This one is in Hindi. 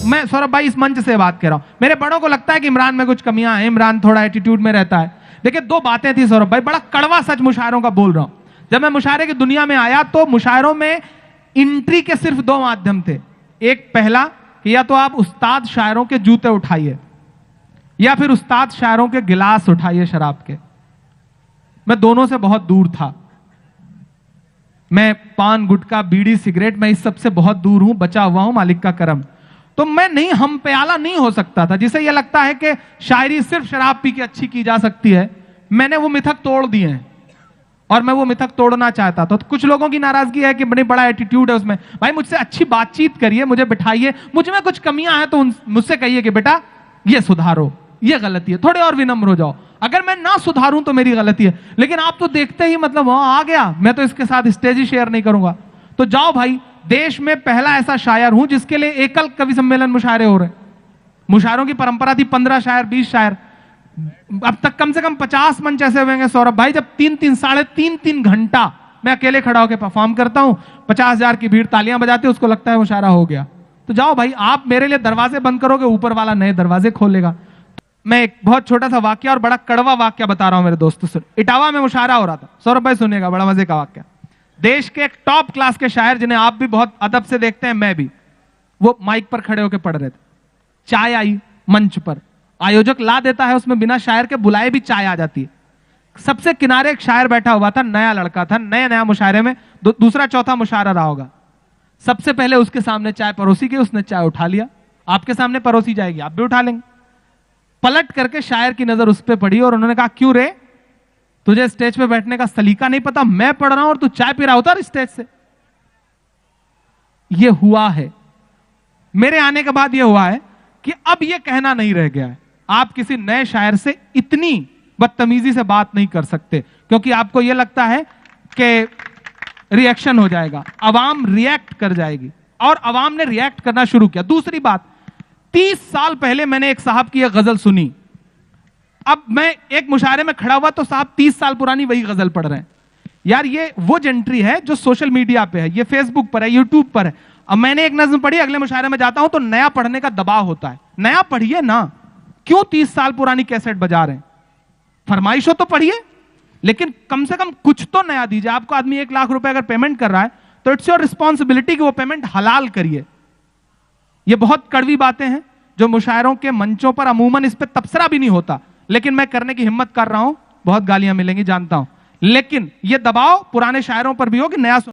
मैं सौरभ भाई इस मंच से बात कर रहा हूं, मेरे बड़ों को लगता है कि इमरान में कुछ कमियां हैं, इमरान थोड़ा एटीट्यूड में रहता है। देखिए दो बातें थी सौरभ भाई, बड़ा कड़वा सच मुशायरों का बोल रहा हूं। जब मैं मुशायरे की दुनिया में आया तो मुशायरों में एंट्री के सिर्फ दो माध्यम थे। एक पहला कि या तो आप उस्ताद शायरों के जूते उठाइए या फिर उस्ताद शायरों के गिलास उठाइए शराब के। मैं दोनों से बहुत दूर था। मैं पान गुटखा बीड़ी सिगरेट मैं इस सब से बहुत दूर हूं, बचा हुआ हूं मालिक का करम। तो मैं नहीं हम प्याला नहीं हो सकता था। जिसे यह लगता है कि शायरी सिर्फ शराब पी के अच्छी की जा सकती है, मैंने वो मिथक तोड़ दिए हैं और मैं वो मिथक तोड़ना चाहता था। तो कुछ लोगों की नाराजगी है कि बड़ी बड़ा एटीट्यूड है उसमें। भाई मुझसे अच्छी बातचीत करिए, मुझे बिठाइए, मुझ में कुछ कमियां हैं तो मुझसे कहिए कि बेटा ये सुधारो, ये गलती है, थोड़े और विनम्र हो जाओ। अगर मैं ना सुधारूं तो मेरी गलती है, लेकिन आप तो देखते ही मतलब वहां आ गया, मैं तो इसके साथ स्टेज ही शेयर नहीं करूंगा। तो जाओ भाई, देश में पहला ऐसा शायर हूं जिसके लिए एकल कवि सम्मेलन मुशायरे हो रहे। मुशायरों की परंपरा थी 15 शायर 20 शायर, अब तक कम से कम 50 मंच ऐसे हुए सौरभ भाई जब 3-3 साढ़े 3-3 घंटा मैं अकेले खड़ा होकर परफॉर्म करता हूं, 50,000 की भीड़ तालियां बजाती है, उसको लगता है मुशायरा हो गया। तो जाओ भाई, आप मेरे लिए दरवाजे बंद करोगे, ऊपर वाला नए दरवाजे खोलेगा। मैं एक बहुत छोटा सा वाक्य और बड़ा कड़वा वाक्य बता रहा हूं मेरे दोस्तों सुन। इटावा में मुशायरा हो रहा था सौरभ भाई, सुनिएगा, बड़ा मजे का वाक्य। देश के एक टॉप क्लास के शायर जिन्हें आप भी बहुत अदब से देखते हैं, मैं भी, वो माइक पर खड़े होकर पढ़ रहे थे। चाय आई मंच पर, आयोजक ला देता है, उसमें बिना शायर के बुलाए भी चाय आ जाती है। सबसे किनारे एक शायर बैठा हुआ था, नया लड़का था, नया मुशायरे में दूसरा चौथा मुशायरा रहा होगा। सबसे पहले उसके सामने चाय परोसी गई, उसने चाय उठा लिया। आपके सामने परोसी जाएगी, आप भी उठा लेंगे। पलट करके शायर की नजर उस पर पड़ी और उन्होंने कहा, क्यों रे, तुझे स्टेज पे बैठने का सलीका नहीं पता? मैं पढ़ रहा हूं और तू चाय पी रहा होता स्टेज से। यह हुआ है, मेरे आने के बाद यह हुआ है कि अब यह कहना नहीं रह गया है, आप किसी नए शायर से इतनी बदतमीजी से बात नहीं कर सकते, क्योंकि आपको यह लगता है कि रिएक्शन हो जाएगा, अवाम रिएक्ट कर जाएगी, और अवाम ने रिएक्ट करना शुरू किया। दूसरी बात, 30 साल पहले मैंने एक साहब की एक गजल सुनी। अब मैं एक मुशायरे में खड़ा हुआ तो साहब 30 साल पुरानी वही गजल पढ़ रहे हैं। यार ये वो जेंट्री है जो सोशल मीडिया पे है, ये फेसबुक पर है, यूट्यूब पर है। अब मैंने एक नज्म पढ़ी, अगले मुशायरे में जाता हूं तो नया पढ़ने का दबाव होता है। नया पढ़िए ना, क्यों 30 साल पुरानी कैसेट बजा रहे हैं? फरमाइश हो तो पढ़िए, लेकिन कम से कम कुछ तो नया दीजिए। आपको आदमी 1 लाख रुपए अगर पेमेंट कर रहा है तो इट्स योर रिस्पॉन्सिबिलिटी कि वो पेमेंट हलाल करिए। ये बहुत कड़वी बातें हैं जो मुशायरों के मंचों पर अमूमन इस पे तबसरा भी नहीं होता, लेकिन मैं करने की हिम्मत कर रहा हूं। बहुत गालियां मिलेंगी जानता हूं, लेकिन यह दबाव पुराने शायरों पर भी हो कि नया